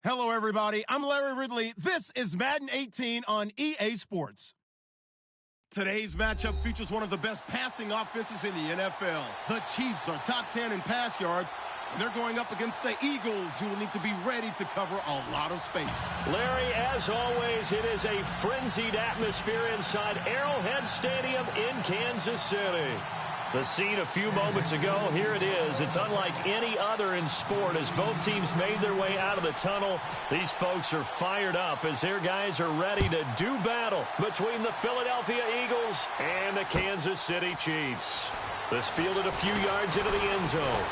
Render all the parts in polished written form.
Hello, everybody. I'm Larry Ridley. This is Madden 18 on EA Sports. Today's matchup features one of the best passing offenses in the NFL. The Chiefs are top 10 in pass yards, and they're going up against the Eagles, who will need to be ready to cover a lot of space. Larry, as always, it is a frenzied atmosphere inside Arrowhead Stadium in Kansas City. The scene a few moments ago, here it is. It's unlike any other in sport as both teams made their way out of the tunnel. These folks are fired up as their guys are ready to do battle between the Philadelphia Eagles and the Kansas City Chiefs. This fielded a few yards into the end zone.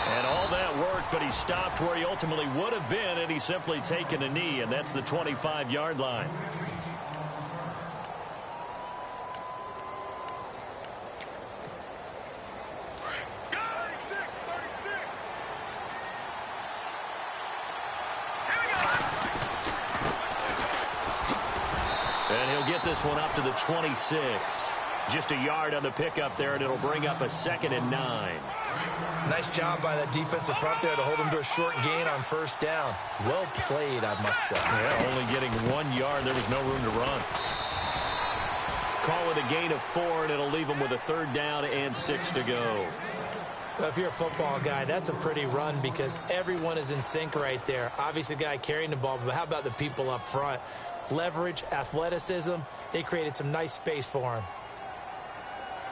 And all that worked, but he stopped where he ultimately would have been had he simply taken a knee, and that's the 25-yard line. And he'll get this one up to the 26. Just a yard on the pickup there, and it'll bring up a 2nd and 9. Nice job by that defensive front there to hold him to a short gain on first down. Well played, I must say. Yeah, only getting 1 yard. There was no room to run. Call it a gain of 4, and it'll leave him with a 3rd down and 6 to go. Well, if you're a football guy, that's a pretty run because everyone is in sync right there. Obviously, the guy carrying the ball, but how about the people up front? Leverage, athleticism, they created some nice space for him.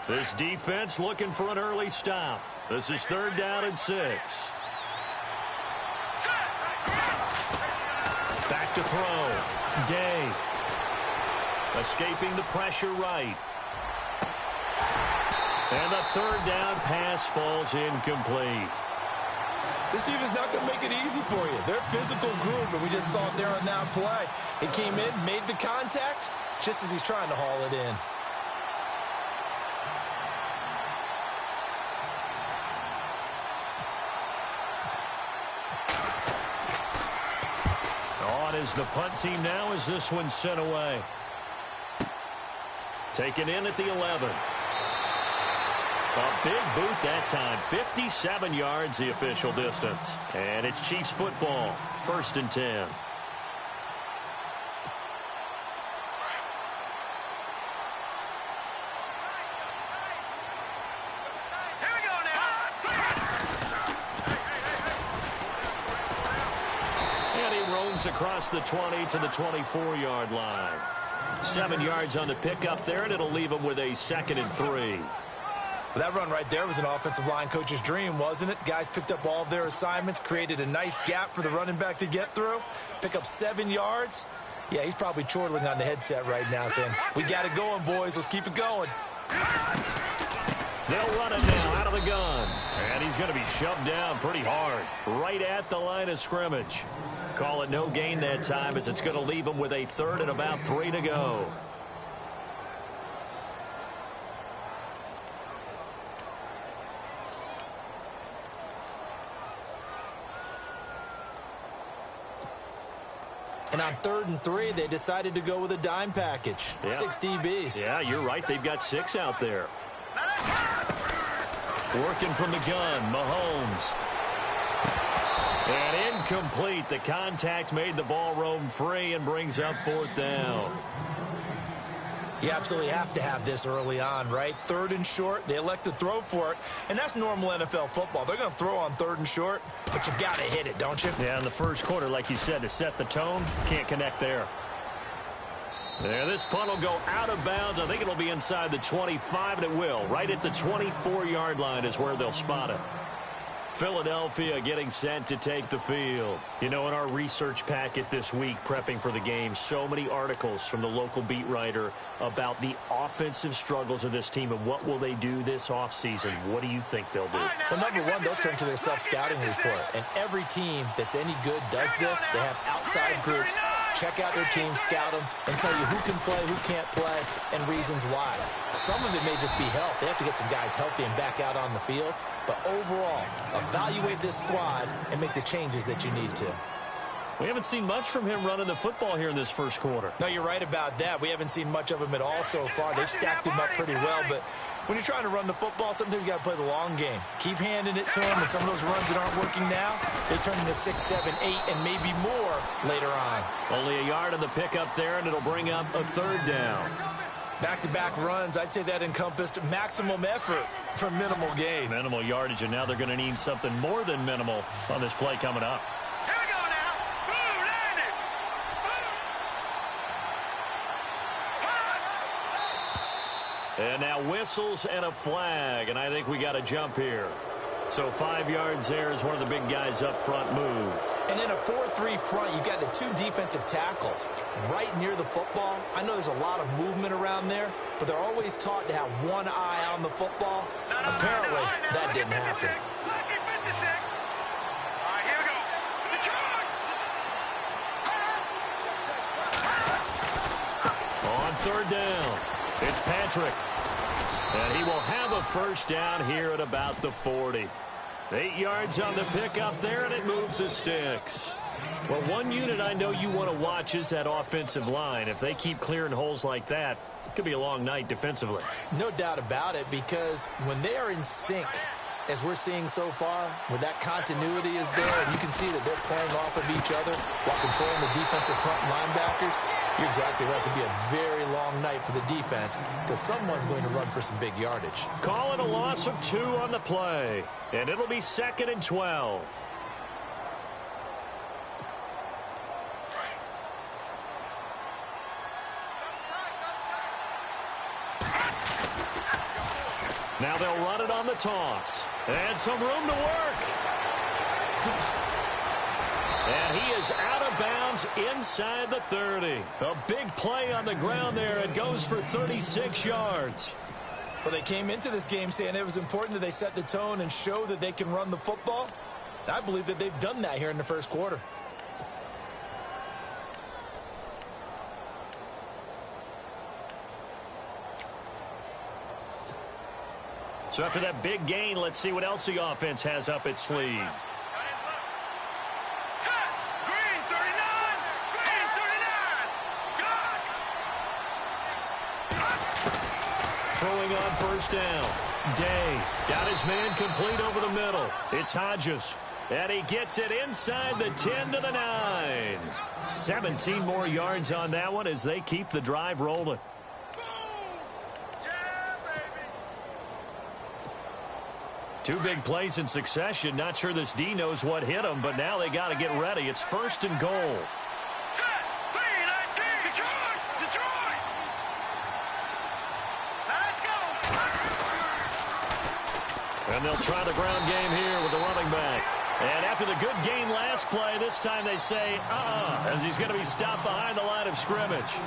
This defense looking for an early stop. This is 3rd down and 6. Back to throw. Day. Escaping the pressure right. And the 3rd down pass falls incomplete. This defense is not going to make it easy for you. They're a physical group, and we just saw it there on that play. He came in, made the contact, just as he's trying to haul it in. On is the punt team now as this one's sent away. Taken in at the 11. A big boot that time. 57 yards the official distance. And it's Chiefs football. 1st and 10. And he roams across the 20 to the 24-yard line. 7 yards on the pickup there, and it'll leave him with a 2nd and 3. Well, that run right there was an offensive line coach's dream, wasn't it? Guys picked up all of their assignments, created a nice gap for the running back to get through, pick up 7 yards. Yeah, he's probably chortling on the headset right now saying, we got it going, boys. Let's keep it going. They'll run it now out of the gun. And he's going to be shoved down pretty hard, right at the line of scrimmage. Call it no gain that time as it's going to leave him with a 3rd and about 3 to go. And on 3rd and 3, they decided to go with a dime package. Yeah. 6 DBs. Yeah, you're right. They've got 6 out there. Working from the gun, Mahomes. And incomplete. The contact made the ball roam free and brings up 4th down. You absolutely have to have this early on, right? 3rd and short, they elect to throw for it, and that's normal NFL football. They're going to throw on 3rd and short, but you've got to hit it, don't you? Yeah, in the first quarter, like you said, to set the tone, can't connect there. There, this punt will go out of bounds. I think it'll be inside the 25, and it will. Right at the 24-yard line is where they'll spot it. Philadelphia getting set to take the field. You know, in our research packet this week, prepping for the game, so many articles from the local beat writer about the offensive struggles of this team and what will they do this offseason. What do you think they'll do? Well, number one, they'll turn to their self-scouting report. And every team that's any good does this. They have outside groups. Check out their team, scout them, and tell you who can play, who can't play, and reasons why. Some of it may just be health. They have to get some guys healthy and back out on the field. But overall, evaluate this squad and make the changes that you need to. We haven't seen much from him running the football here in this first quarter. No, you're right about that. We haven't seen much of him at all so far. They've stacked him up pretty well, but When you're trying to run the football, sometimes you got to play the long game. Keep handing it to them, and some of those runs that aren't working now, they turn into 6, 7, 8, and maybe more later on. Only a yard on the pickup there, and it'll bring up a third down. Back-to-back runs, I'd say that encompassed maximum effort for minimal gain. Minimal yardage, and now they're going to need something more than minimal on this play coming up. Here we go now. Boom, landed. And now whistles and a flag, and I think we got a jump here. So 5 yards there as one of the big guys up front moved. And in a 4-3 front, you've got the 2 defensive tackles right near the football. I know there's a lot of movement around there, but they're always taught to have one eye on the football. Apparently, that didn't happen. Lucky 56. All right, here we go. The charge. On third down, it's Patrick. And he will have a first down here at about the 40. 8 yards on the pickup there, and it moves the sticks. Well, one unit I know you want to watch is that offensive line. If they keep clearing holes like that, it could be a long night defensively. No doubt about it, because when they are in sync, as we're seeing so far, when that continuity is there, and you can see that they're playing off of each other while controlling the defensive front linebackers, you're exactly right. It could be a very long night for the defense because someone's going to run for some big yardage. Call it a loss of 2 on the play, and it'll be 2nd and 12. Now they'll run it on the toss. And some room to work. And he is out of bounds inside the 30. A big play on the ground there. It goes for 36 yards. Well, they came into this game saying it was important that they set the tone and show that they can run the football. I believe that they've done that here in the first quarter. So after that big gain, let's see what else the offense has up its sleeve. Green 39. Green 39. Throwing on first down. Day got his man complete over the middle. It's Hodges. And he gets it inside the 10 to the 9. 17 more yards on that one as they keep the drive rolling. Two big plays in succession. Not sure this D knows what hit him, but now they got to get ready. It's 1st and goal. Detroit. Let's go. And they'll try the ground game here with the running back. And after the good gain last play, this time they say, as he's going to be stopped behind the line of scrimmage.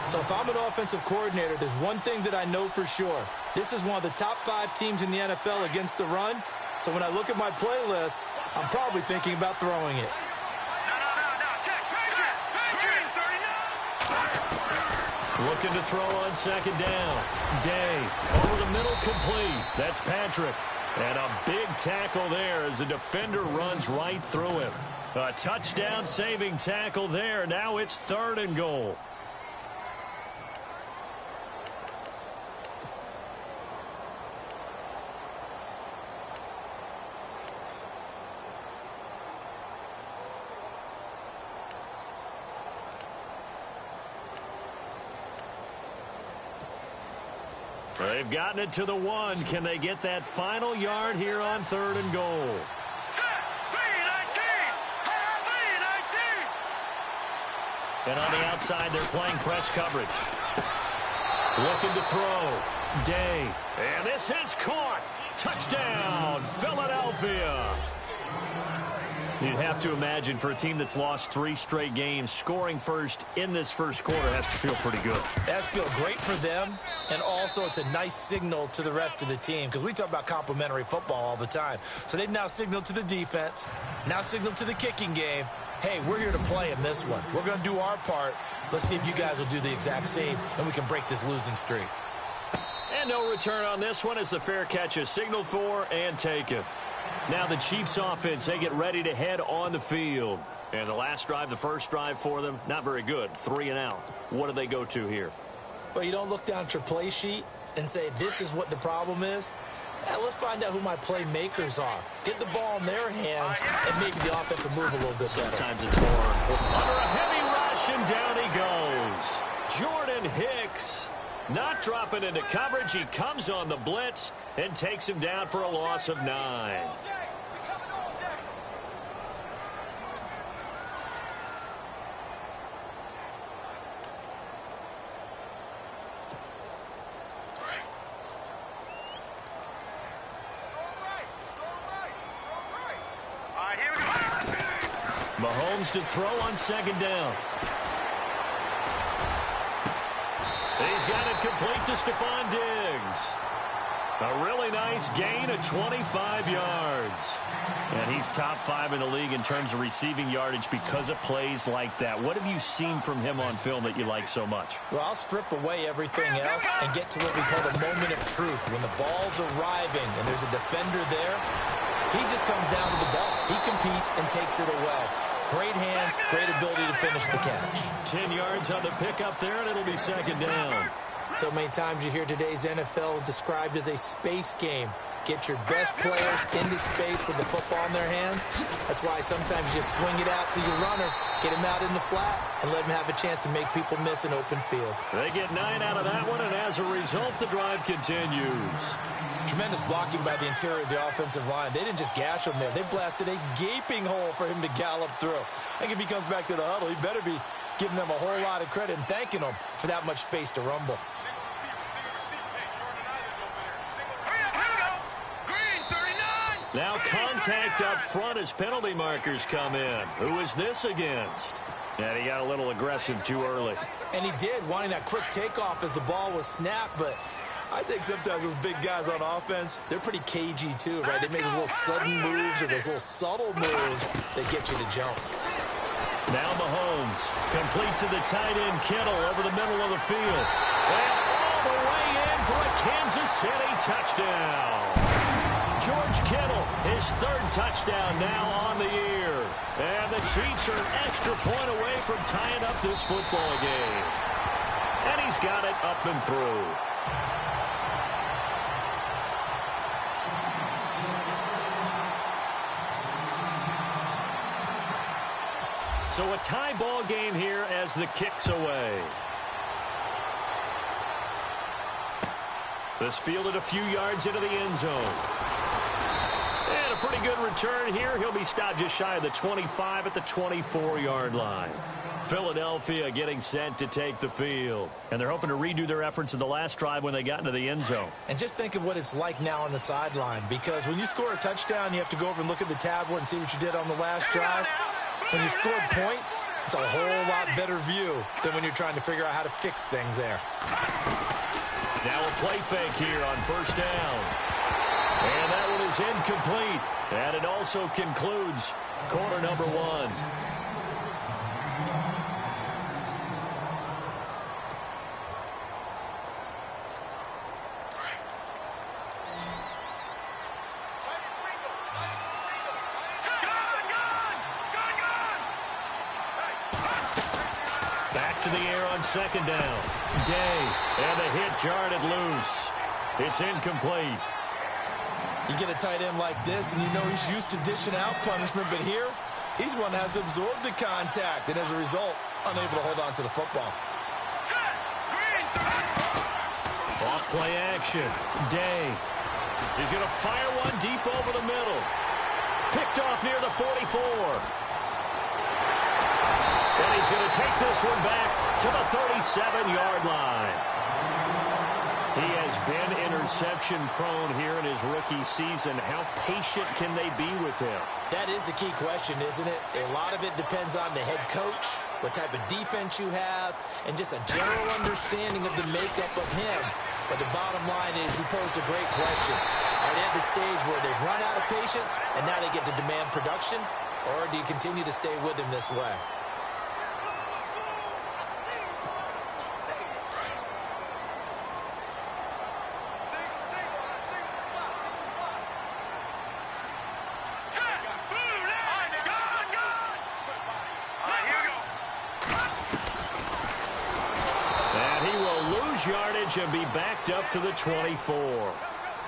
So if I'm an offensive coordinator, there's one thing that I know for sure. This is one of the top 5 teams in the NFL against the run. So when I look at my playlist, I'm probably thinking about throwing it. Check. Looking to throw on 2nd down. Day over the middle, complete. That's Patrick. And a big tackle there as the defender runs right through him. A touchdown-saving tackle there. Now it's 3rd and goal. They've gotten it to the 1. Can they get that final yard here on 3rd and goal? And on the outside, they're playing press coverage. Looking to throw. Day. And this is caught. Touchdown, Philadelphia. You'd have to imagine for a team that's lost 3 straight games, scoring first in this first quarter has to feel pretty good. That's feel great for them, and also it's a nice signal to the rest of the team because we talk about complimentary football all the time. So they've now signaled to the defense, now signaled to the kicking game, hey, we're here to play in this one. We're going to do our part. Let's see if you guys will do the exact same, and we can break this losing streak. And no return on this one as the fair catch is signaled for and taken. Now the Chiefs offense, they get ready to head on the field. And the last drive, the first drive for them, not very good. 3 and out. What do they go to here? Well, you don't look down at your play sheet and say, this is what the problem is? Let's find out who my playmakers are. Get the ball in their hands and make the offensive move a little bit better. Sometimes it's more under a heavy rush, and down he goes. Jordan Hicks not dropping into coverage. He comes on the blitz and takes him down for a loss of 9. Mahomes to throw on 2nd down. He's got it complete to Stephon Diggs. A really nice gain of 25 yards. And he's top 5 in the league in terms of receiving yardage because of plays like that. What have you seen from him on film that you like so much? Well, I'll strip away everything else and get to what we call the moment of truth. When the ball's arriving and there's a defender there, he just comes down to the ball. He competes and takes it away. Great hands, great ability to finish the catch. 10 yards on the pickup there, and it'll be 2nd down. So many times you hear today's NFL described as a space game. Get your best players into space with the football in their hands. That's why sometimes you swing it out to your runner, get him out in the flat, and let him have a chance to make people miss an open field. They get 9 out of that one, and as a result, the drive continues. Tremendous blocking by the interior of the offensive line. They didn't just gash him there. They blasted a gaping hole for him to gallop through. I think if he comes back to the huddle, he better be giving them a whole lot of credit and thanking them for that much space to rumble. Now contact up front as penalty markers come in. Who is this against? And he got a little aggressive too early. And he did, wanting that quick takeoff as the ball was snapped, but I think sometimes those big guys on offense, they're pretty cagey too, right? They make those little sudden moves or those little subtle moves that get you to jump. Now Mahomes, complete to the tight end Kittle over the middle of the field. And all the way in for a Kansas City touchdown. George Kittle, his 3rd touchdown now on the year. And the Chiefs are an extra point away from tying up this football game. And he's got it up and through. So a tie ball game here as the kick's away. This fielded a few yards into the end zone. And a pretty good return here. He'll be stopped just shy of the 25 at the 24-yard line. Philadelphia getting set to take the field. And they're hoping to redo their efforts in the last drive when they got into the end zone. And just think of what it's like now on the sideline, because when you score a touchdown, you have to go over and look at the tablet and see what you did on the last drive. When you scored points, it's a whole lot better view than when you're trying to figure out how to fix things there. Now a play fake here on 1st down. And that one is incomplete. And it also concludes quarter number 1. Back to the air on 2nd down. Day, and the hit jarred it loose. It's incomplete. You get a tight end like this, and you know he's used to dishing out punishment, but here, he's one that has to absorb the contact, and as a result, unable to hold on to the football. Off play action. Day. He's going to fire one deep over the middle. Picked off near the 44. And he's going to take this one back to the 37-yard line. He has been interception-prone here in his rookie season. How patient can they be with him? That is the key question, isn't it? A lot of it depends on the head coach, what type of defense you have, and just a general understanding of the makeup of him. But the bottom line is you posed a great question. Are they at the stage where they've run out of patience, and now they get to demand production? Or do you continue to stay with him this way? yardage and be backed up to the 24.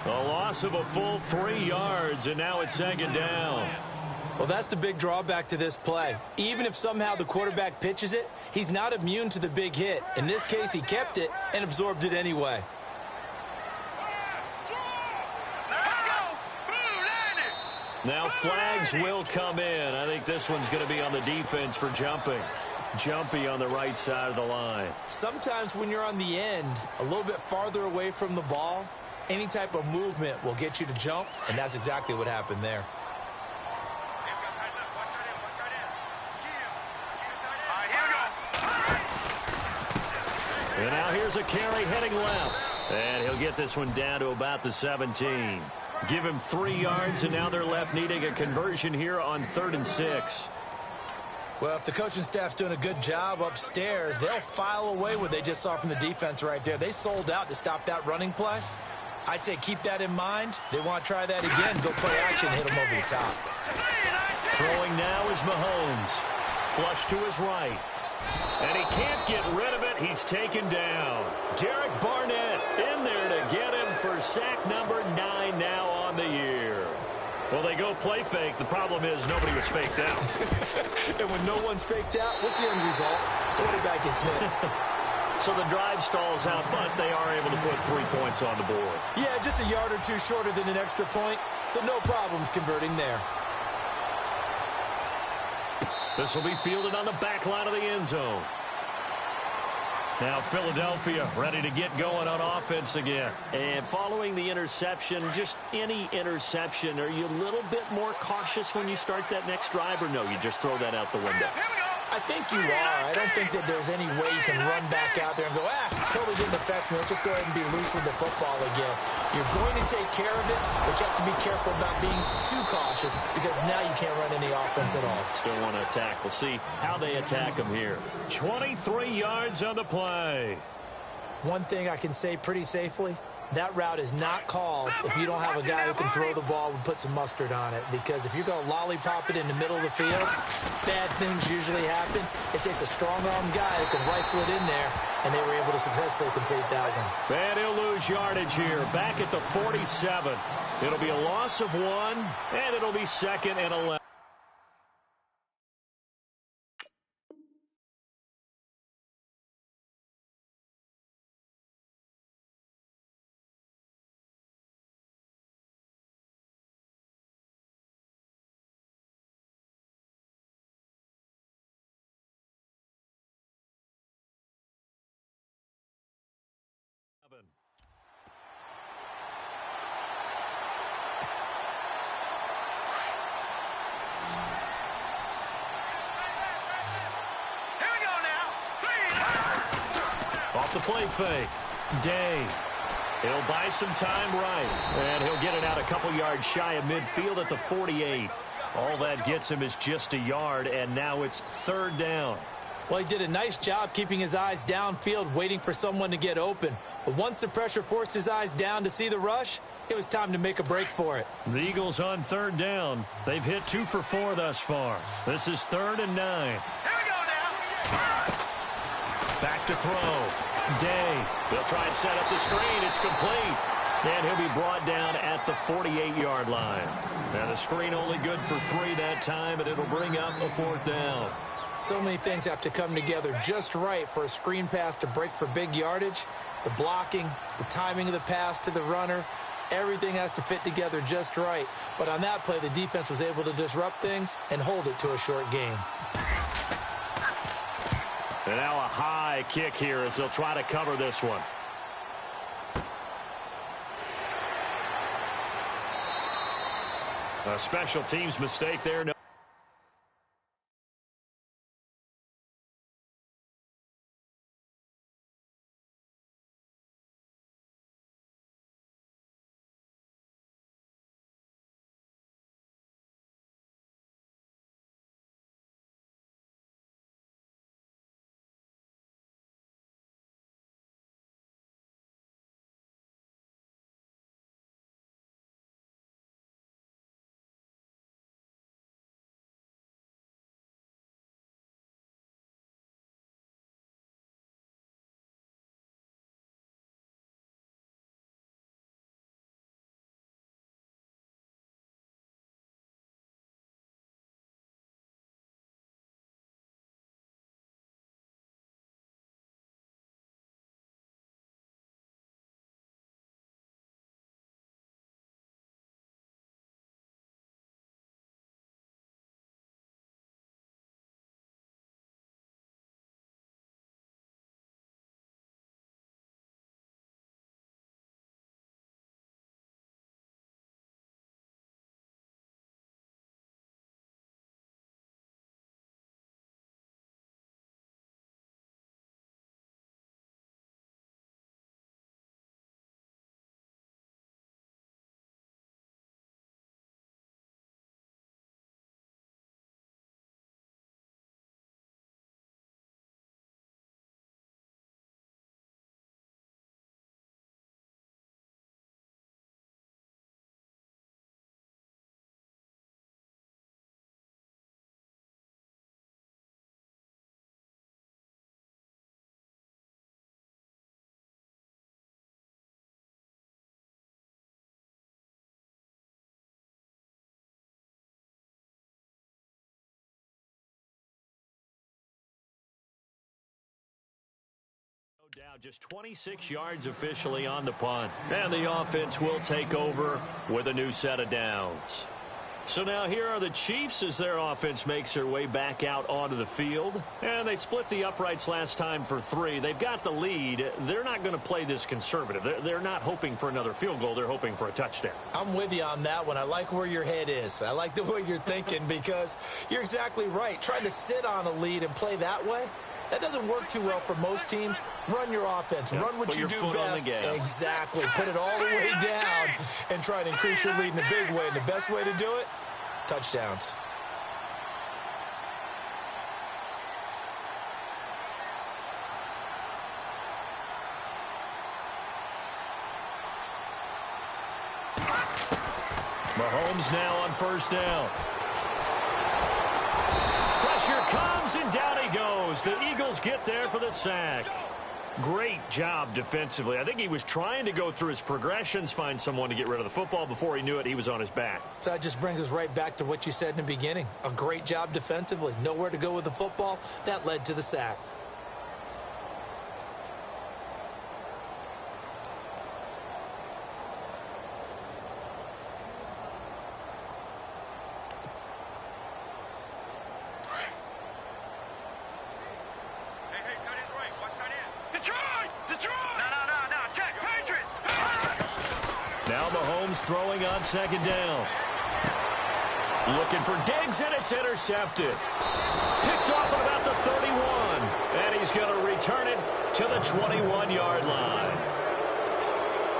A loss of a full 3 yards, and now it's second down. Well, that's the big drawback to this play. Even if somehow the quarterback pitches it, he's not immune to the big hit. In this case, he kept it and absorbed it anyway. Let's go. Now flags will come in. I think this one's going to be on the defense for jumping. Jumpy on the right side of the line. Sometimes when you're on the end, a little bit farther away from the ball, any type of movement will get you to jump, and that's exactly what happened there. And now here's a carry heading left. And he'll get this one down to about the 17. Give him 3 yards, and now they're left needing a conversion here on 3rd and 6. Well, if the coaching staff's doing a good job upstairs, they'll file away what they just saw from the defense right there. They sold out to stop that running play. I'd say keep that in mind. They want to try that again, go play action, hit them over the top. Throwing now is Mahomes. Flush to his right. And he can't get rid of it. He's taken down. Derek Barnett in there to get him for sack number 9 now on the year. Well, they go play fake. The problem is nobody was faked out. And when no one's faked out, what's the end result? Quarterback gets hit. So the drive stalls out, but they are able to put 3 points on the board. Yeah, just a yard or two shorter than an extra point. So no problems converting there. This will be fielded on the back line of the end zone. Now Philadelphia ready to get going on offense again. And following the interception, just any interception, are you a little bit more cautious when you start that next drive, or no, you just throw that out the window? I think you are. I don't think that there's any way you can run back out there and go, totally didn't affect me. Let's just go ahead and be loose with the football again. You're going to take care of it, but you have to be careful about being too cautious because now you can't run any offense at all. Still want to attack. We'll see how they attack them here. 23 yards on the play. One thing I can say pretty safely, that route is not called if you don't have a guy who can throw the ball and put some mustard on it. Because if you're going to lollipop it in the middle of the field, bad things usually happen. It takes a strong-arm guy who can rifle it in there, and they were able to successfully complete that one. And he'll lose yardage here, back at the 47. It'll be a loss of 1, and it'll be 2nd and 11. Off the play fake. Day. He'll buy some time right. And he'll get it out a couple yards shy of midfield at the 48. All that gets him is just a yard, and now it's 3rd down. Well, he did a nice job keeping his eyes downfield, waiting for someone to get open. But once the pressure forced his eyes down to see the rush, it was time to make a break for it. The Eagles on 3rd down. They've hit 2 for 4 thus far. This is 3rd and 9. Here we go now. Back to throw. Day. They'll try and set up the screen. It's complete. And he'll be brought down at the 48-yard line. And the screen only good for 3 that time, and it'll bring up a 4th down. So many things have to come together just right for a screen pass to break for big yardage. The blocking, the timing of the pass to the runner, everything has to fit together just right. But on that play, the defense was able to disrupt things and hold it to a short gain. And now a high kick here as they'll try to cover this one. A special teams mistake there. Now just 26 yards officially on the punt. And the offense will take over with a new set of downs. So now here are the Chiefs as their offense makes their way back out onto the field. And they split the uprights last time for 3. They've got the lead. They're not going to play this conservative. They're not hoping for another field goal. They're hoping for a touchdown. I'm with you on that one. I like where your head is. I like the way you're thinking because you're exactly right. Trying to sit on a lead and play that way, that doesn't work too well for most teams. Run your offense. Yep. Run what you do best. Exactly. Put it all the way down and try to increase your lead in a big way. And the best way to do it, touchdowns. Mahomes now on first down. Pressure comes, and down he goes. The Eagles get there for the sack. Great job defensively. I think he was trying to go through his progressions, find someone to get rid of the football. Before he knew it, he was on his back. So that just brings us right back to what you said in the beginning. A great job defensively. Nowhere to go with the football. That led to the sack. Now Mahomes throwing on second down. Looking for Diggs, and it's intercepted. Picked off at about the 31. And he's going to return it to the 21-yard line.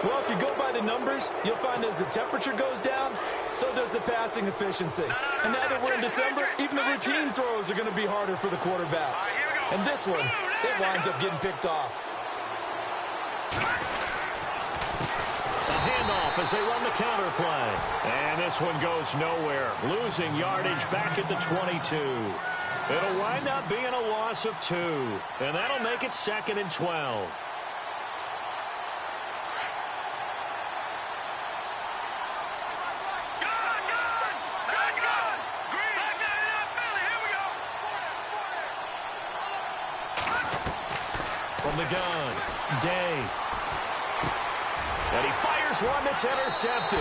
Well, if you go by the numbers, you'll find as the temperature goes down, so does the passing efficiency. And now that we're in December, even the routine throws are going to be harder for the quarterbacks. And this one, it winds up getting picked off. Handoff as they run the counter play. And this one goes nowhere. Losing yardage back at the 22. It'll wind up being a loss of 2. And that'll make it 2nd and 12. From the gun, Day. And he fires one that's intercepted.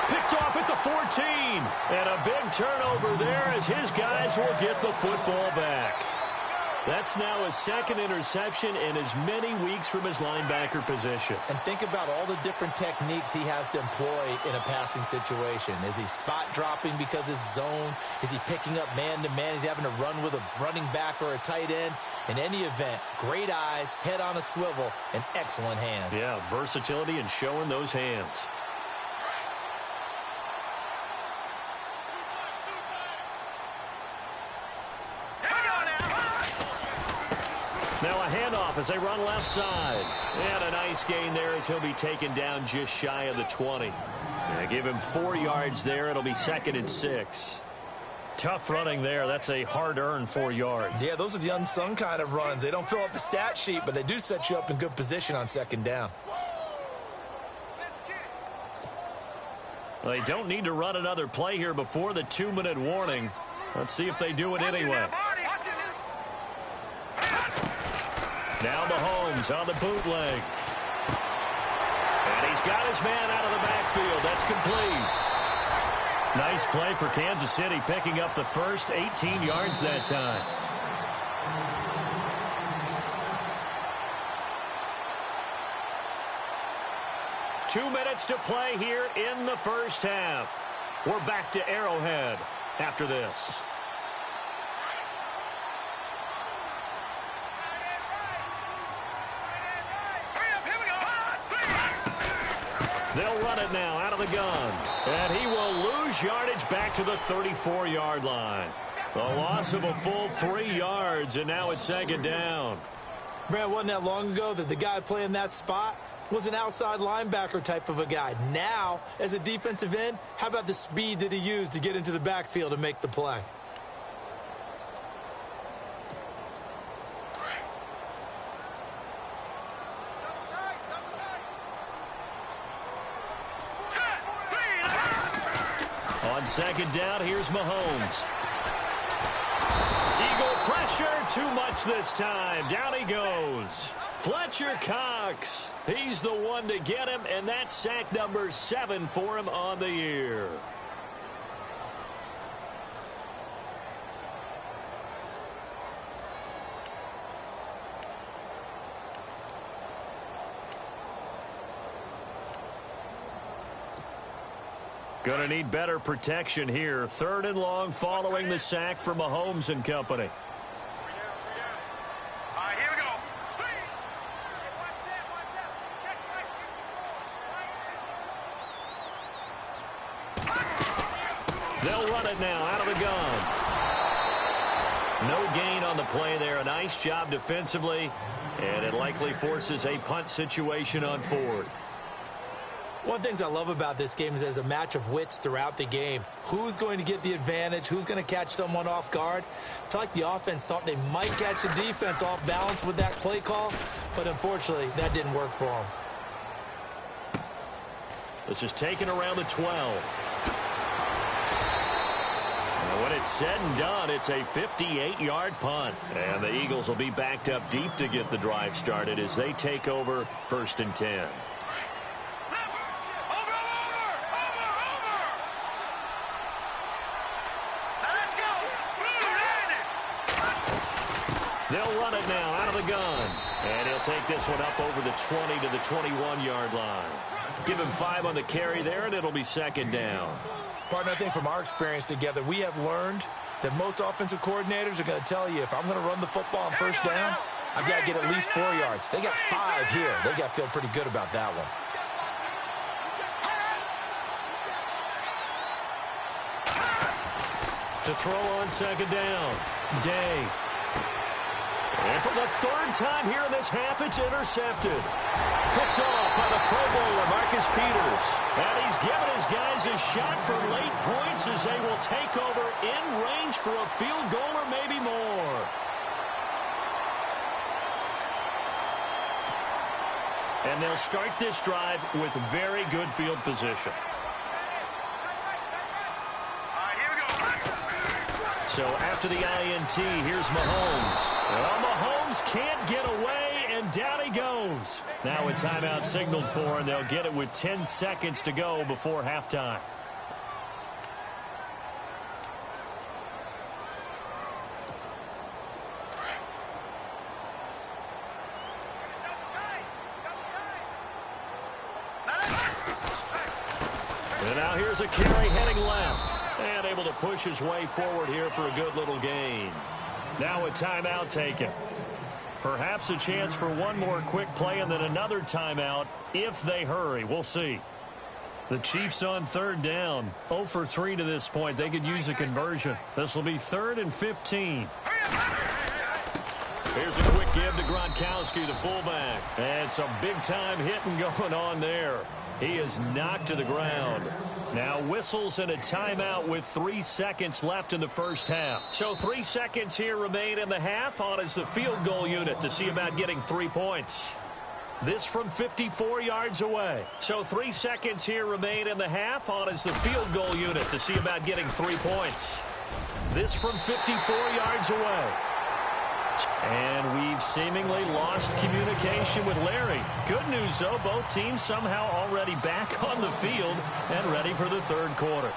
Picked off at the 14. And a big turnover there as his guys will get the football back. That's now his 2nd interception in as many weeks from his linebacker position. And think about all the different techniques he has to employ in a passing situation. Is he spot dropping because it's zone? Is he picking up man-to-man? Is he having to run with a running back or a tight end? In any event, great eyes, head on a swivel, and excellent hands. Yeah, versatility and showing those hands. Now a handoff as they run left side. And a nice gain there as he'll be taken down just shy of the 20. They give him 4 yards there. It'll be 2nd and 6. Tough running there. That's a hard-earned 4 yards. Yeah, those are the unsung kind of runs. They don't fill up the stat sheet, but they do set you up in good position on 2nd down. Well, they don't need to run another play here before the 2-minute warning. Let's see if they do it anyway. Now Mahomes on the bootleg. And he's got his man out of the backfield. That's complete. Nice play for Kansas City, picking up the first 18 yards that time. Two minutes to play here in the first half. We're back to Arrowhead after this. They'll run it now out of the gun. And he will lose yardage back to the 34-yard line. A loss of a full 3 yards, and now it's 2nd down. Man, wasn't that long ago that the guy playing that spot was an outside linebacker type of a guy. Now, as a defensive end, how about the speed that he used to get into the backfield and make the play? On 2nd down, here's Mahomes. Eagle pressure, too much this time. Down he goes. Fletcher Cox. He's the one to get him, and that's sack number 7 for him on the year. Going to need better protection here. 3rd and long following the sack for Mahomes and company. All right, here we go. They'll run it now out of the gun. No gain on the play there. A nice job defensively, and it likely forces a punt situation on 4th. One of the things I love about this game is there's a match of wits throughout the game. Who's going to get the advantage? Who's going to catch someone off guard? I feel like the offense thought they might catch the defense off balance with that play call, but unfortunately, that didn't work for them. This is taken around the 12. When it's said and done, it's a 58-yard punt. And the Eagles will be backed up deep to get the drive started as they take over 1st and 10. They'll run it now out of the gun. And he'll take this one up over the 20 to the 21-yard line. Give him 5 on the carry there, and it'll be 2nd down. Partner, I think from our experience together, we have learned that most offensive coordinators are going to tell you, if I'm going to run the football on 1st down, I've got to get at least 4 yards. They got 5 here. They got to feel pretty good about that one. To throw on 2nd down. Day. And for the 3rd time here in this half, it's intercepted. Picked off by the Pro Bowler, Marcus Peters. And he's given his guys a shot for late points as they will take over in range for a field goal or maybe more. And they'll start this drive with very good field position. So after the INT, here's Mahomes. Well, Mahomes can't get away, and down he goes. Now a timeout signaled for, and they'll get it with 10 seconds to go before halftime. And now here's a carry heading left. And able to push his way forward here for a good little gain. Now a timeout taken. Perhaps a chance for one more quick play and then another timeout if they hurry. We'll see. The Chiefs on 3rd down. 0 for 3 to this point. They could use a conversion. This will be 3rd and 15. Here's a quick give to Gronkowski, the fullback. And some big-time hitting going on there. He is knocked to the ground. Now whistles and a timeout with 3 seconds left in the 1st half. So 3 seconds here remain in the half. On is the field goal unit to see about getting 3 points. This from 54 yards away. So 3 seconds here remain in the half. On is the field goal unit to see about getting 3 points. This from 54 yards away. And we've seemingly lost communication with Larry. Good news, though, both teams somehow already back on the field and ready for the 3rd quarter.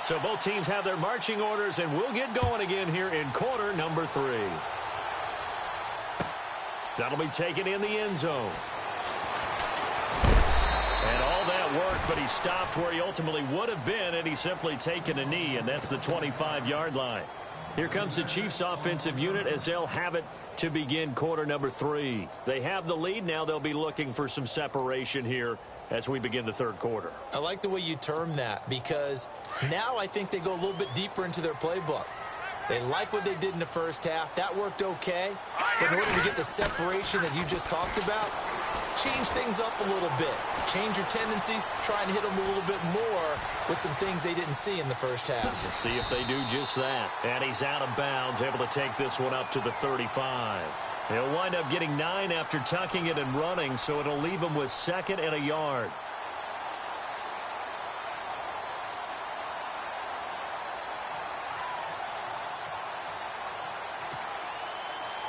So both teams have their marching orders, and we'll get going again here in quarter number 3. That'll be taken in the end zone. And all that worked, but he stopped where he ultimately would have been, and he's simply taken a knee, and that's the 25-yard line. Here comes the Chiefs offensive unit as they'll have it to begin quarter number 3. They have the lead. Now they'll be looking for some separation here as we begin the 3rd quarter. I like the way you term that, because now I think they go a little bit deeper into their playbook. They like what they did in the 1st half. That worked okay. But in order to get the separation that you just talked about, change things up a little bit. Change your tendencies. Try and hit them a little bit more with some things they didn't see in the 1st half. We'll see if they do just that. And he's out of bounds, able to take this one up to the 35. He'll wind up getting 9 after tucking it and running, so it'll leave him with 2nd and a yard.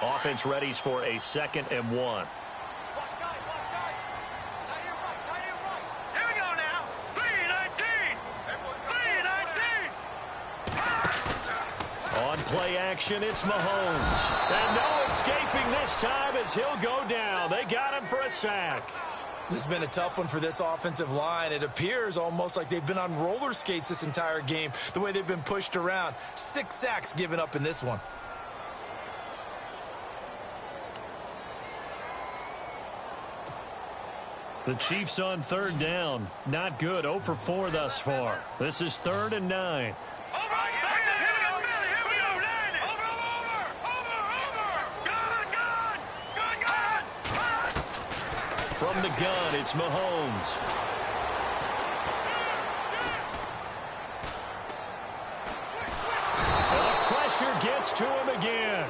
Offense readies for a 2nd and 1. Here we go now. 3-19. 3-19. On play action, it's Mahomes. And no escaping this time as he'll go down. They got him for a sack. This has been a tough one for this offensive line. It appears almost like they've been on roller skates this entire game, the way they've been pushed around. 6 sacks given up in this one. The Chiefs on 3rd down. Not good. 0 for 4 thus far. This is 3rd and 9. From the gun, it's Mahomes. The pressure gets to him again.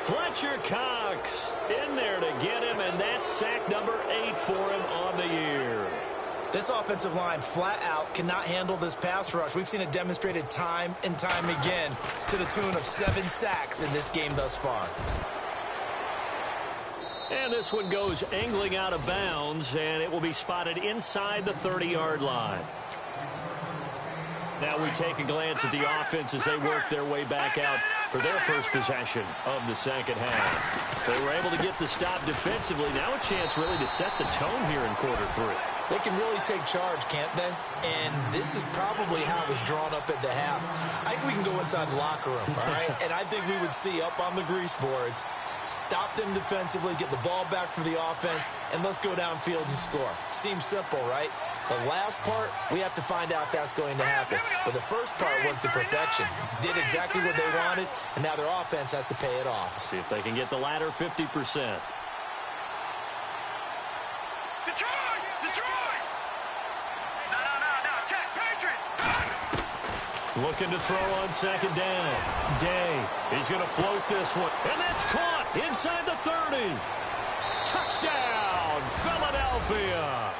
Fletcher Cox in there to get him, and that's sack number 8 for him on the year. This offensive line flat out cannot handle this pass rush. We've seen it demonstrated time and time again to the tune of 7 sacks in this game thus far. And this one goes angling out of bounds, and it will be spotted inside the 30-yard line. Now we take a glance at the offense as they work their way back out for their first possession of the second half. They were able to get the stop defensively. Now a chance really to set the tone here in quarter 3. They can really take charge, can't they? And this is probably how it was drawn up at the half. I think we can go inside the locker room, all right? And I think we would see up on the grease boards, stop them defensively, get the ball back for the offense, and let's go downfield and score. Seems simple, right? The last part, we have to find out if that's going to happen. But the first part worked to perfection. Did exactly what they wanted, and now their offense has to pay it off. See if they can get the latter 50%. Detroit! No, check, Patriot! Looking to throw on 2nd down. Day is going to float this one, and that's caught inside the 30. Touchdown, Philadelphia.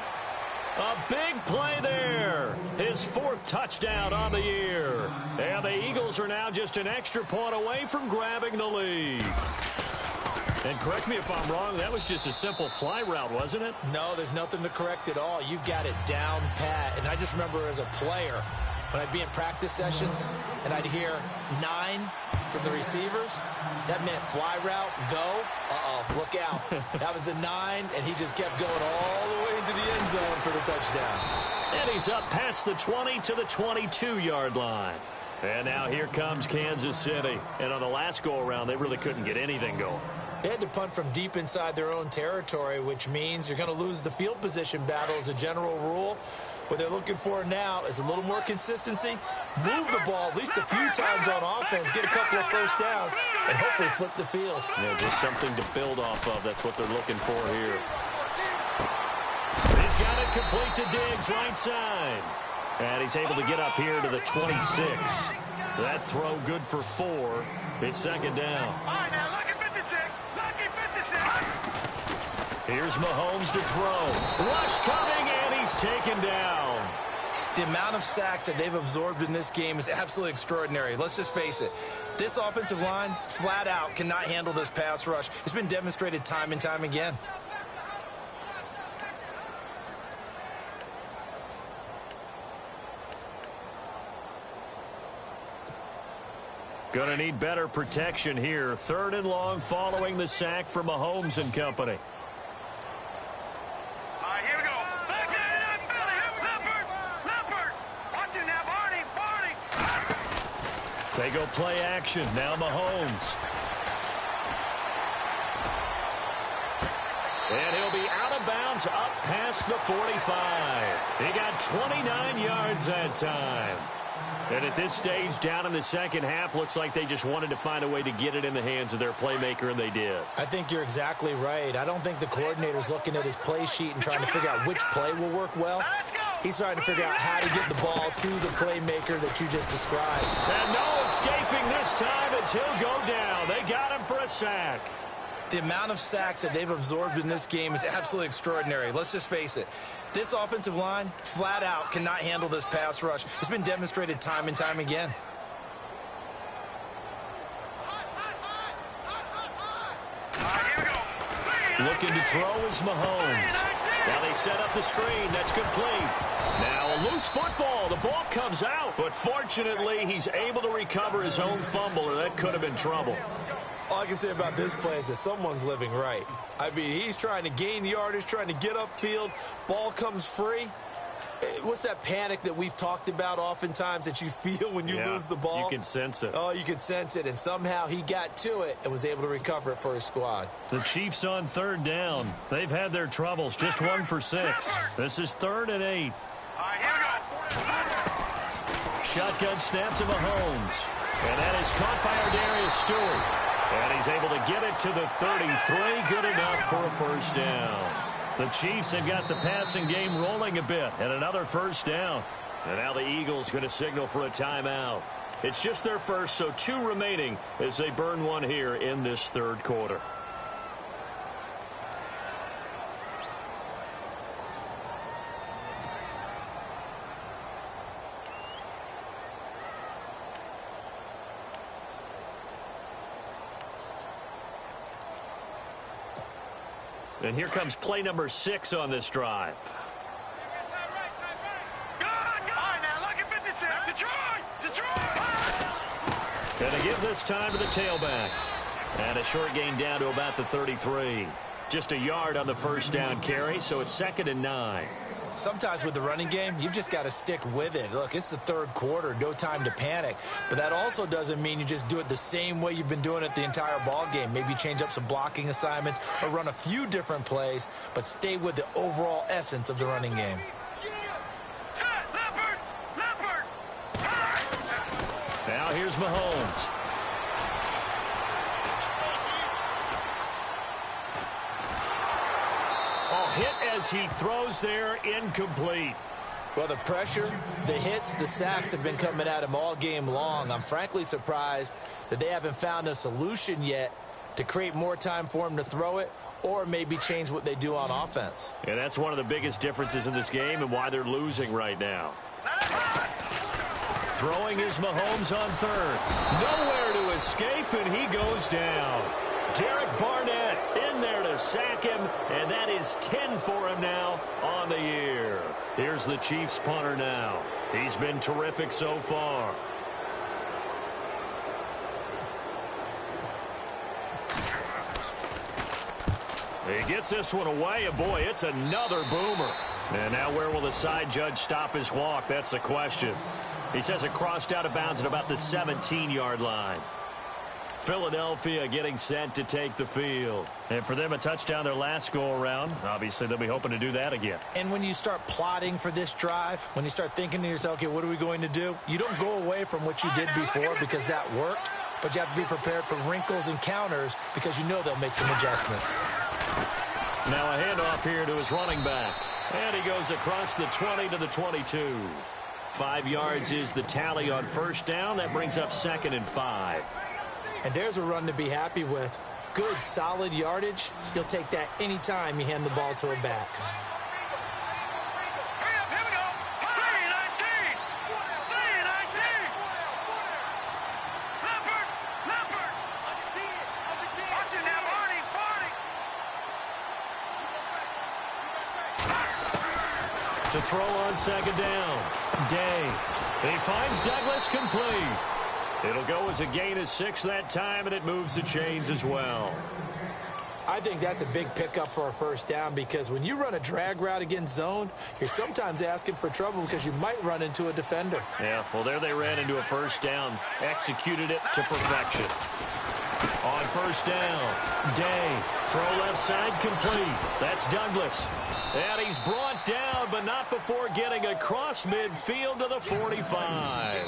A big play there. His 4th touchdown on the year. And the Eagles are now just an extra point away from grabbing the lead. And correct me if I'm wrong, that was just a simple fly route, wasn't it? No, there's nothing to correct at all. You've got it down pat. And I just remember as a player, when I'd be in practice sessions and I'd hear 9 from the receivers, that meant fly route, go, look out. That was the 9, and he just kept going all the way into the end zone for the touchdown. And he's up past the 20 to the 22-yard line. And now here comes Kansas City. And on the last go-around, they really couldn't get anything going. They had to punt from deep inside their own territory, which means you're going to lose the field position battle as a general rule. What they're looking for now is a little more consistency, move the ball at least a few times on offense, get a couple of first downs, and hopefully flip the field. Yeah, just something to build off of. That's what they're looking for here. He's got it complete to Diggs, right side. And he's able to get up here to the 26. That throw good for 4. It's 2nd down. All right, now, lucky 56. Lucky 56. Here's Mahomes to throw. Rush coming, and he's taken down. The amount of sacks that they've absorbed in this game is absolutely extraordinary. Let's just face it. This offensive line, flat out, cannot handle this pass rush. It's been demonstrated time and time again. Going to need better protection here. 3rd and long following the sack from Mahomes and company. All right, here we go. Back in up, Philly. Leopard. Watch it now, Barney. They go play action. Now Mahomes. And he'll be out of bounds up past the 45. He got 29 yards that time. And at this stage, down in the second half, looks like they just wanted to find a way to get it in the hands of their playmaker, and they did. I think you're exactly right. I don't think the coordinator's looking at his play sheet and trying to figure out which play will work well. He's trying to figure out how to get the ball to the playmaker that you just described. And no escaping this time as he'll go down. They got him for a sack. The amount of sacks that they've absorbed in this game is absolutely extraordinary. Let's just face it. This offensive line, flat out, cannot handle this pass rush. It's been demonstrated time and time again. Looking to throw is Mahomes. Now they set up the screen. That's complete. Now a loose football. The ball comes out. But fortunately, he's able to recover his own fumble, or that could have been trouble. All I can say about this play is that someone's living right. I mean, he's trying to gain yardage, trying to get upfield. Ball comes free. What's that panic that we've talked about oftentimes that you feel when you lose the ball? You can sense it. Oh, you can sense it, and somehow he got to it and was able to recover it for his squad. The Chiefs on third down. They've had their troubles, just 1 for 6. This is 3rd and 8. All right, here we go. Shotgun snap to Mahomes. And that is caught by Ardarius Stewart. And he's able to get it to the 33. Good enough for a first down. The Chiefs have got the passing game rolling a bit, and another first down. And now the Eagles going to signal for a timeout. It's just their first, so 2 remaining as they burn one here in this 3rd quarter. And here comes play number 6 on this drive. Good. All right, now look at 56. Detroit. And to give this time to the tailback. And a short gain down to about the 33. Just a yard on the first down carry, so it's 2nd and 9. Sometimes with the running game, you've just got to stick with it. Look, it's the 3rd quarter, no time to panic. But that also doesn't mean you just do it the same way you've been doing it the entire ball game. Maybe change up some blocking assignments or run a few different plays, but stay with the overall essence of the running game. Set, Leopard. Now here's Mahomes. Hit as he throws there, incomplete. Well, the pressure, the hits, the sacks have been coming at him all game long. I'm frankly surprised that they haven't found a solution yet to create more time for him to throw it or maybe change what they do on offense. And that's one of the biggest differences in this game and why they're losing right now. Throwing is Mahomes on 3rd. Nowhere to escape, and he goes down. Derek Barnett in there to sack him, and that is 10 for him now on the year. Here's the Chiefs punter now. He's been terrific so far. He gets this one away, and boy, it's another boomer. And now where will the side judge stop his walk? That's the question. He says it crossed out of bounds at about the 17-yard line. Philadelphia getting set to take the field. And for them, a touchdown their last go-around. Obviously, they'll be hoping to do that again. And when you start plotting for this drive, when you start thinking to yourself, okay, what are we going to do? You don't go away from what you did before because that worked, but you have to be prepared for wrinkles and counters because you know they'll make some adjustments. Now a handoff here to his running back. And he goes across the 20 to the 22. 5 yards is the tally on first down. That brings up 2nd and 5. And there's a run to be happy with. Good, solid yardage. He'll take that anytime you hand the ball to a back. Hurry up, here we go. 3-19. Leopard. Watch it now, Barney. To throw on 2nd down. Day. He finds Douglas complete. It'll go as a gain of 6 that time, and it moves the chains as well. I think that's a big pickup for a first down because when you run a drag route against zone, you're sometimes asking for trouble because you might run into a defender. Yeah, well, there they ran into a first down. Executed it to perfection. On first down, Day. Throw left side complete. That's Douglas. And he's brought down, but not before getting across midfield to the 45.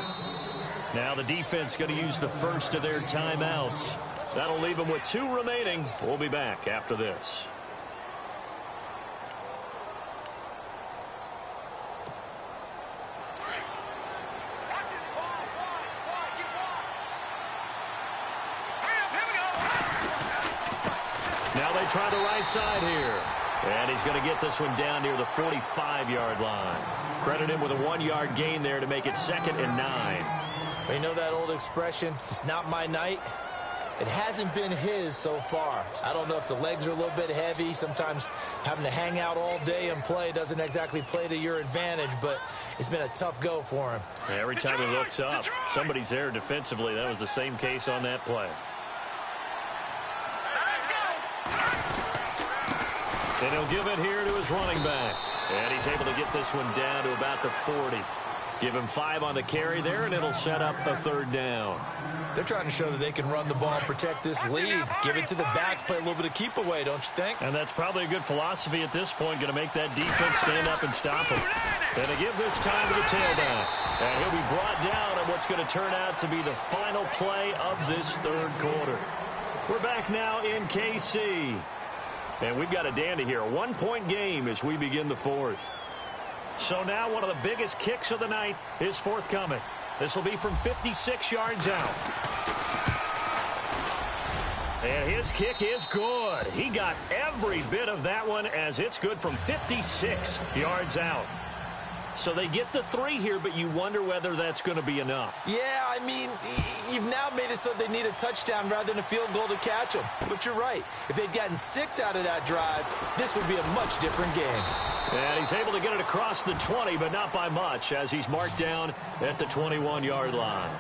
Now the defense going to use the first of their timeouts. That'll leave them with 2 remaining. We'll be back after this. Now they try the right side here. And he's going to get this one down near the 45-yard line. Credit him with a 1-yard gain there to make it 2nd and 9. You know that old expression, it's not my night? It hasn't been his so far. I don't know if the legs are a little bit heavy. Sometimes having to hang out all day and play doesn't exactly play to your advantage, but it's been a tough go for him. Every time he looks up, somebody's there defensively. That was the same case on that play. And he'll give it here to his running back. And he's able to get this one down to about the 40. Give him 5 on the carry there, and it'll set up a 3rd down. They're trying to show that they can run the ball and protect this lead. Give it to the backs, play a little bit of keep away, don't you think? And that's probably a good philosophy at this point, going to make that defense stand up and stop him. And they give this time to the tailback. And he'll be brought down on what's going to turn out to be the final play of this 3rd quarter. We're back now in KC. And we've got a dandy here. A 1-point game as we begin the 4th. So now one of the biggest kicks of the night is forthcoming. This will be from 56 yards out. And his kick is good. He got every bit of that one as it's good from 56 yards out. So they get the 3 here, but you wonder whether that's going to be enough. Yeah, I mean, you've now made it so they need a touchdown rather than a field goal to catch them. But you're right. If they'd gotten 6 out of that drive, this would be a much different game. And he's able to get it across the 20, but not by much, as he's marked down at the 21-yard line.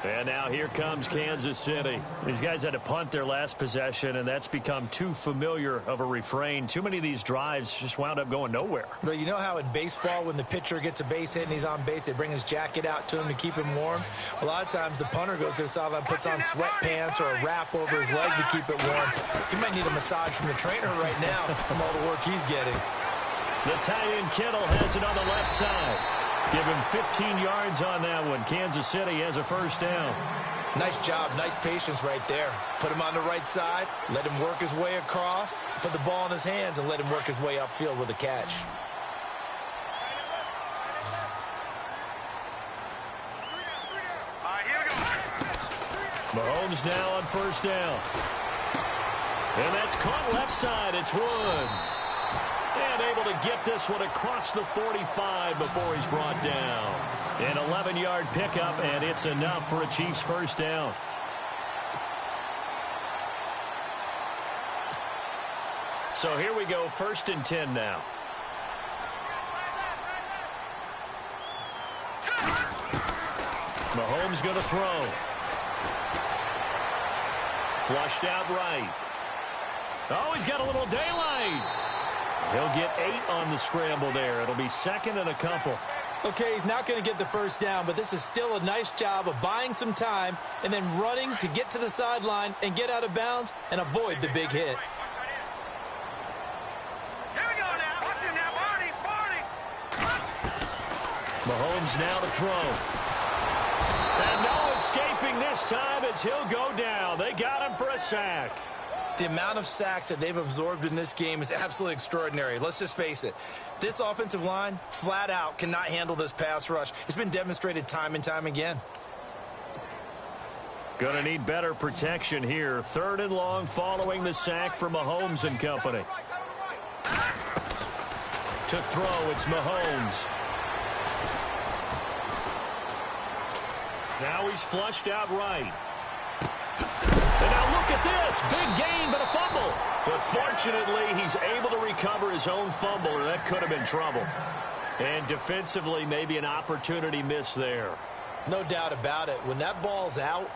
And now here comes Kansas City. These guys had to punt their last possession, and that's become too familiar of a refrain. Too many of these drives just wound up going nowhere. But you know how in baseball, when the pitcher gets a base hit and he's on base, they bring his jacket out to him to keep him warm? A lot of times the punter goes to the sideline, puts on sweatpants or a wrap over his leg to keep it warm. He might need a massage from the trainer right now from all the work he's getting. The tight end Kittle has it on the left side. Give him 15 yards on that one. Kansas City has a 1st down. Nice job. Nice patience right there. Put him on the right side. Let him work his way across. Put the ball in his hands and let him work his way upfield with a catch. Mahomes now on 1st down. And that's caught left side. It's Woods. And able to get this one across the 45 before he's brought down. An 11-yard pickup, and it's enough for a Chiefs 1st down. So here we go, 1st and 10 now. Mahomes going to throw. Flushed out right. Oh, he's got a little daylight. He'll get 8 on the scramble there. It'll be 2nd and a couple. Okay, he's not going to get the 1st down, but this is still a nice job of buying some time and then running to get to the sideline and get out of bounds and avoid the big hit. Here we go now. Watch him now. Barney. Mahomes now to throw. And no escaping this time as he'll go down. They got him for a sack. The amount of sacks that they've absorbed in this game is absolutely extraordinary. Let's just face it. This offensive line, flat out, cannot handle this pass rush. It's been demonstrated time and time again. Going to need better protection here. 3rd and long following the sack for Mahomes and company. To throw, it's Mahomes. Now he's flushed out right. And now look at this. Big gain, but a fumble. But fortunately, he's able to recover his own fumble, or that could have been trouble. And defensively, maybe an opportunity missed there. No doubt about it. When that ball's out,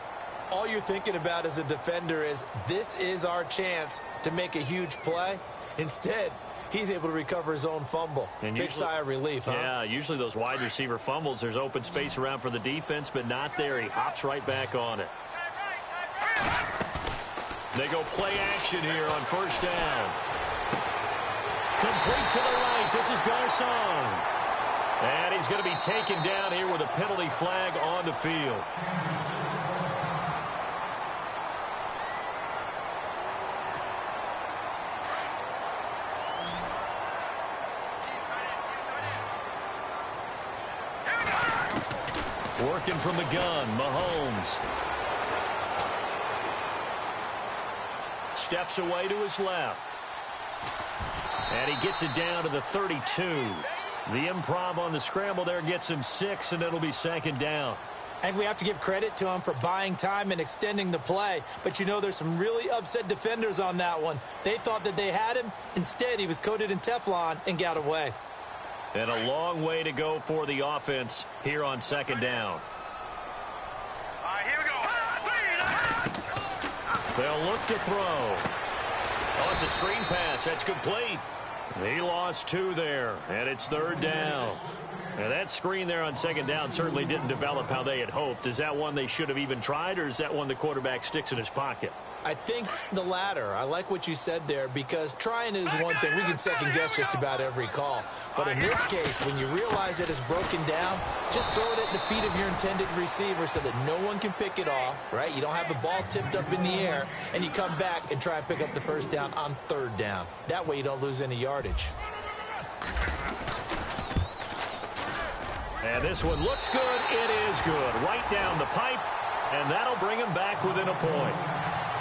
all you're thinking about as a defender is, this is our chance to make a huge play. Instead, he's able to recover his own fumble. And big sigh of relief, huh? Yeah, usually those wide receiver fumbles, there's open space around for the defense, but not there. He hops right back on it. They go play action here on 1st down. Complete to the right. This is Garcon. And he's going to be taken down here with a penalty flag on the field. Working from the gun, Mahomes. Steps away to his left. And he gets it down to the 32. The improv on the scramble there gets him 6, and it'll be 2nd down. I think we have to give credit to him for buying time and extending the play. But, you know, there's some really upset defenders on that one. They thought that they had him. Instead, he was coated in Teflon and got away. And a long way to go for the offense here on second down. All right, here we go. They'll look to throw. Oh, it's a screen pass. That's complete. He lost 2 there, and it's third down. Now, that screen there on second down certainly didn't develop how they had hoped. Is that one they should have even tried, or is that one the quarterback sticks in his pocket? I think the latter. I like what you said there, because trying it is one thing. We can second-guess just about every call. But in this case, when you realize that it's broken down, just throw it at the feet of your intended receiver so that no one can pick it off, right? You don't have the ball tipped up in the air, and you come back and try and pick up the first down on third down. That way you don't lose any yardage. And this one looks good. It is good. Right down the pipe, and that'll bring him back within a point.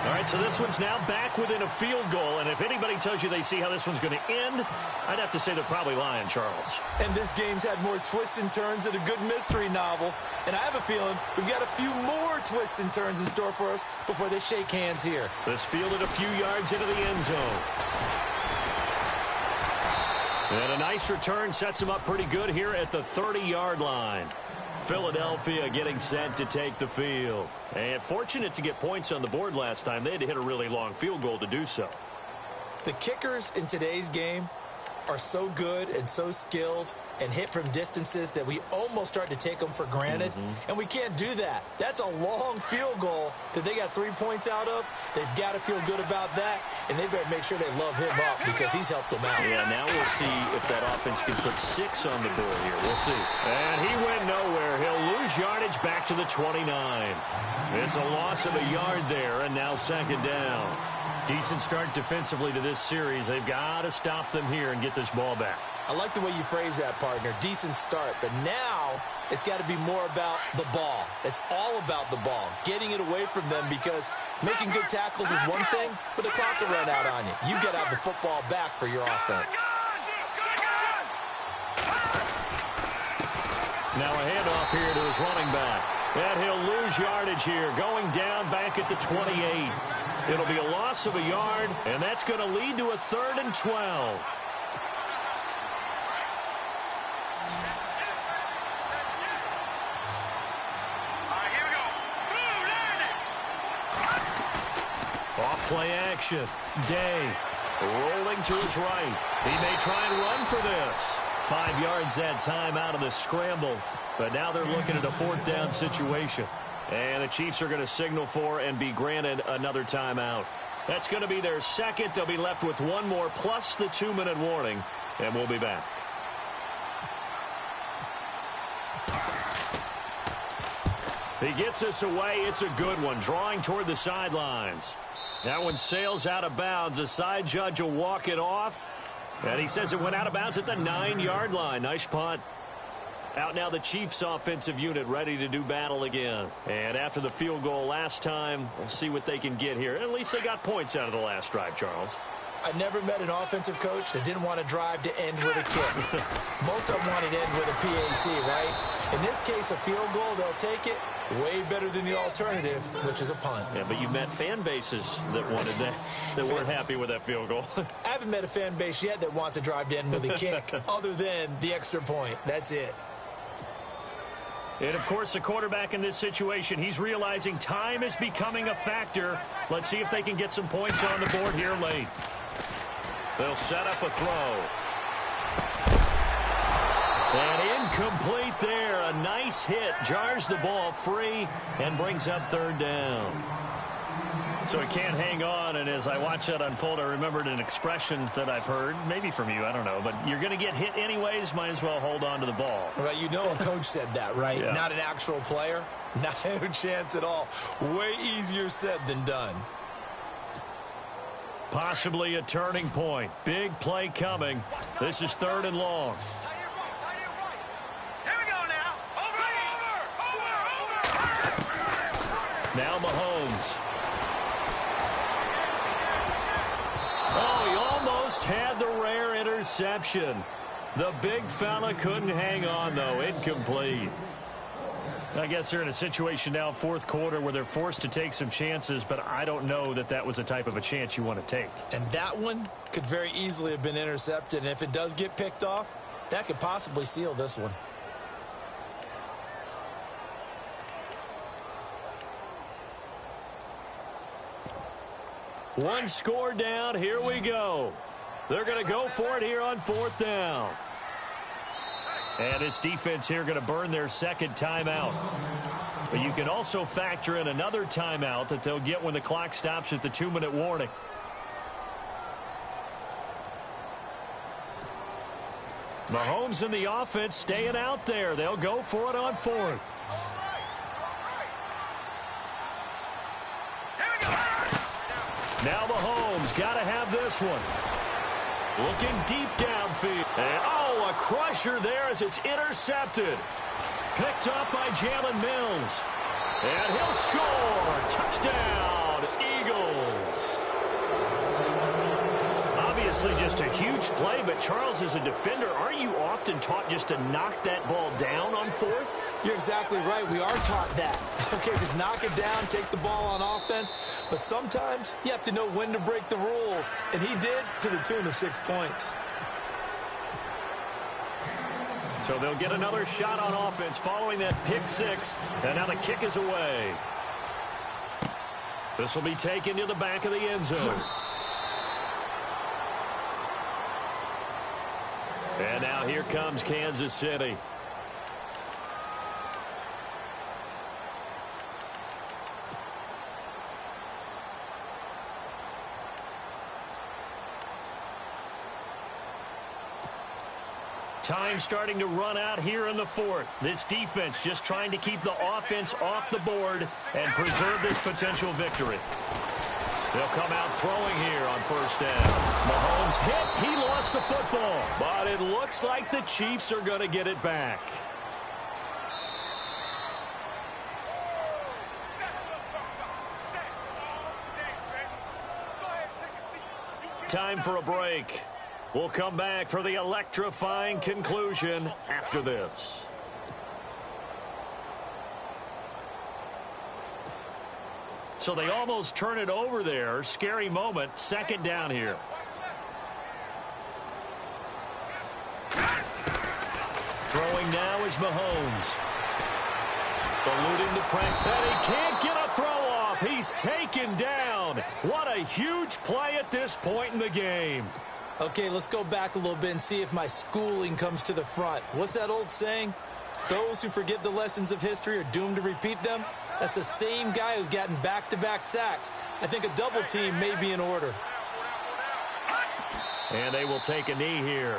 All right, so this one's now back within a field goal, and if anybody tells you they see how this one's going to end, I'd have to say they're probably lying, Charles. And this game's had more twists and turns than a good mystery novel, and I have a feeling we've got a few more twists and turns in store for us before they shake hands here. This fielded a few yards into the end zone. And a nice return sets him up pretty good here at the 30-yard line. Philadelphia getting set to take the field. And fortunate to get points on the board last time. They had to hit a really long field goal to do so. The kickers in today's game are so good and so skilled and hit from distances that we almost start to take them for granted. And we can't do that. That's a long field goal that they got 3 points out of. They've got to feel good about that, and they better make sure they love him up because he's helped them out. Yeah, now we'll see if that offense can put 6 on the board here. We'll see. And he went nowhere. He'll lose yardage back to the 29. It's a loss of a yard there, and now second down. Decent start defensively to this series. They've got to stop them here and get this ball back. I like the way you phrase that, partner. Decent start. But now it's got to be more about the ball. It's all about the ball. Getting it away from them, because making good tackles is one thing, but the clock will run out on you. You've got to have the football back for your offense. Now a handoff here to his running back. And he'll lose yardage here, going down back at the 28. It'll be a loss of a yard, and that's going to lead to a 3rd and 12. Off play action. Day rolling to his right. He may try and run for this. 5 yards that time out of the scramble. But now they're looking at a 4th down situation. And the Chiefs are going to signal for and be granted another timeout. That's going to be their second. They'll be left with one more plus the 2-minute warning. And we'll be back. He gets us away. It's a good one. Drawing toward the sidelines. That one sails out of bounds. The side judge will walk it off. And he says it went out of bounds at the 9-yard line. Nice punt. Out now the Chiefs offensive unit ready to do battle again. And after the field goal last time, we'll see what they can get here. At least they got points out of the last drive, Charles. I never met an offensive coach that didn't want to drive to end with a kick. Most of them wanted to end with a PAT, right? In this case, a field goal, they'll take it. Way better than the alternative, which is a punt. Yeah, but you met fan bases that wanted that, that weren't happy with that field goal. I haven't met a fan base yet that wants to drive to end with a kick, other than the extra point. That's it. And, of course, the quarterback in this situation, he's realizing time is becoming a factor. Let's see if they can get some points on the board here late. They'll set up a throw. And incomplete there. A nice hit. Jars the ball free and brings up 3rd down. So he can't hang on, and as I watch that unfold, I remembered an expression that I've heard, maybe from you, I don't know, but you're going to get hit anyways, might as well hold on to the ball. Well, you know a coach said that, right? Yeah. Not an actual player. No chance at all. Way easier said than done. Possibly a turning point. Big play coming. This is 3rd and long. Here we go now. Over. Now Mahomes. Oh, he almost had the rare interception. The big fella couldn't hang on, though. Incomplete. I guess they're in a situation now, fourth quarter, where they're forced to take some chances, but I don't know that that was the type of a chance you want to take. And that one could very easily have been intercepted, and if it does get picked off, that could possibly seal this one. One score down. Here we go. They're going to go for it here on fourth down. And this defense here going to burn their second timeout. But you can also factor in another timeout that they'll get when the clock stops at the 2-minute warning. Mahomes and the offense staying out there. They'll go for it on fourth. Now Mahomes got to have this one. Looking deep downfield. And, oh, a crusher there as it's intercepted. Picked up by Jalen Mills. And he'll score. Touchdown, Eagles. Obviously just a huge play, but Charles, as a defender, aren't you often taught just to knock that ball down on fourth? You're exactly right. We are taught that. Okay, just knock it down, take the ball on offense. But sometimes you have to know when to break the rules. And he did to the tune of 6 points. So they'll get another shot on offense following that pick six. And now the kick is away. This will be taken to the back of the end zone. And now here comes Kansas City. Time starting to run out here in the fourth. This defense just trying to keep the offense off the board and preserve this potential victory. They'll come out throwing here on first down. Mahomes hit. He lost the football. But it looks like the Chiefs are going to get it back. Time for a break. We'll come back for the electrifying conclusion after this. So they almost turn it over there. Scary moment. Second down here. Throwing now is Mahomes. Eluding the pressure. And he can't get a throw off. He's taken down. What a huge play at this point in the game. Okay, let's go back a little bit and see if my schooling comes to the front. What's that old saying? Those who forget the lessons of history are doomed to repeat them. That's the same guy who's gotten back-to-back sacks. I think a double team may be in order. And they will take a knee here.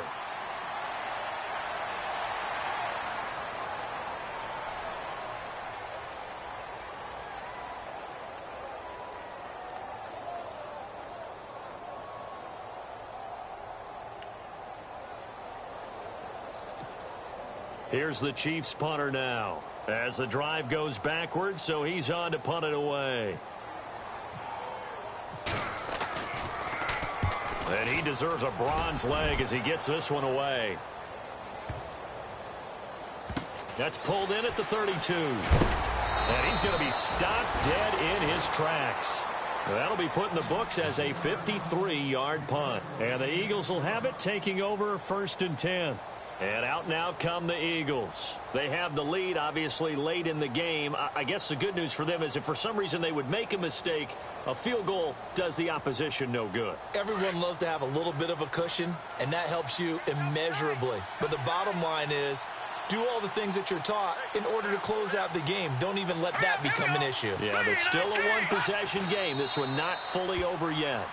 Here's the Chiefs punter now. As the drive goes backwards, so he's on to punt it away. And he deserves a bronze leg as he gets this one away. That's pulled in at the 32. And he's going to be stopped dead in his tracks. That'll be put in the books as a 53-yard punt. And the Eagles will have it, taking over first and 10. And out now come the Eagles. They have the lead, obviously, late in the game. I guess the good news for them is if for some reason they would make a mistake, a field goal does the opposition no good. Everyone loves to have a little bit of a cushion, and that helps you immeasurably. But the bottom line is, do all the things that you're taught in order to close out the game. Don't even let that become an issue. Yeah, but still a one-possession game. This one not fully over yet.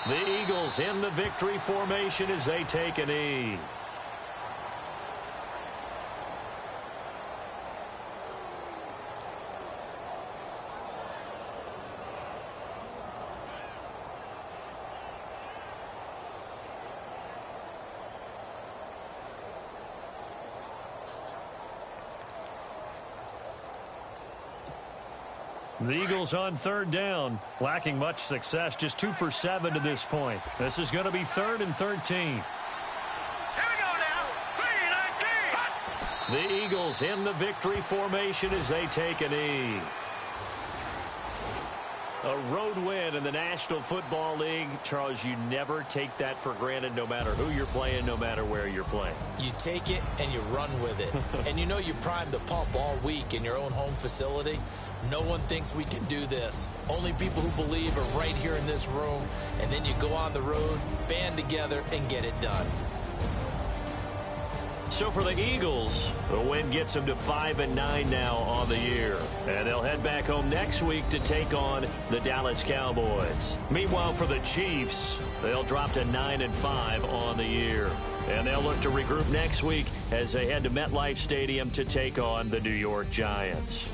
The Eagles in the victory formation as they take a knee. The Eagles on third down, lacking much success, just 2 for 7 to this point. This is going to be 3rd and 13. Here we go now. 3-19. The Eagles in the victory formation as they take a knee. A road win in the National Football League. Charles, you never take that for granted no matter who you're playing, no matter where you're playing. You take it and you run with it. And you know you primed the pump all week in your own home facility. No one thinks we can do this. Only people who believe are right here in this room. And then you go on the road, band together, and get it done. So for the Eagles, the win gets them to 5-9 now on the year. And they'll head back home next week to take on the Dallas Cowboys. Meanwhile, for the Chiefs, they'll drop to 9-5 on the year. And they'll look to regroup next week as they head to MetLife Stadium to take on the New York Giants.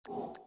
you